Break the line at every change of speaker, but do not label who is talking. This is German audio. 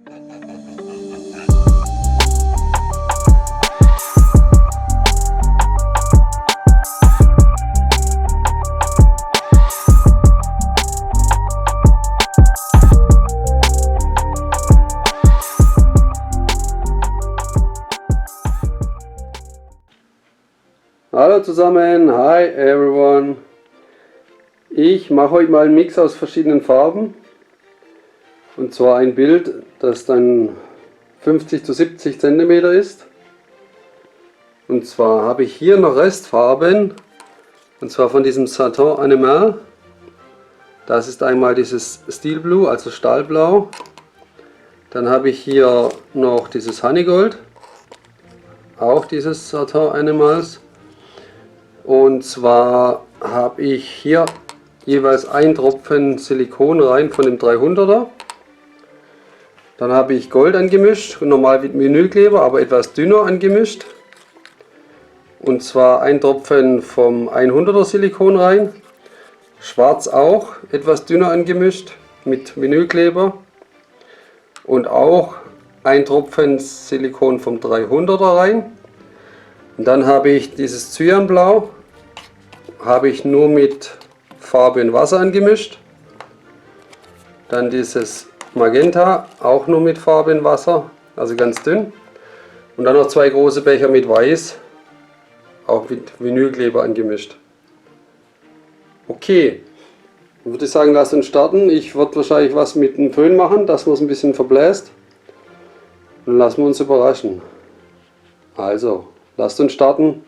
Hallo zusammen, hi everyone. Ich mache heute mal einen Mix aus verschiedenen Farben. Und zwar ein Bild, das dann 50 zu 70 cm ist. Und zwar habe ich hier noch Restfarben. Und zwar von diesem Satin Animal. Das ist einmal dieses Steel Blue, also Stahlblau. Dann habe ich hier noch dieses Honeygold. Auch dieses Satin Animals. Und zwar habe ich hier jeweils einen Tropfen Silikon rein von dem 300er. Dann habe ich Gold angemischt, normal mit Vinylkleber, aber etwas dünner angemischt. Und zwar ein Tropfen vom 100er Silikon rein. Schwarz auch, etwas dünner angemischt mit Vinylkleber. Und auch ein Tropfen Silikon vom 300er rein. Und dann habe ich dieses Cyanblau, habe ich nur mit Farbe und Wasser angemischt. Dann dieses Magenta, auch nur mit Farbe und Wasser, also ganz dünn. Und dann noch zwei große Becher mit Weiß, auch mit Vinylkleber angemischt. Okay, dann würde ich sagen, lasst uns starten. Ich würde wahrscheinlich was mit dem Föhn machen, dass man es ein bisschen verbläst. Und lassen wir uns überraschen. Also, lasst uns starten.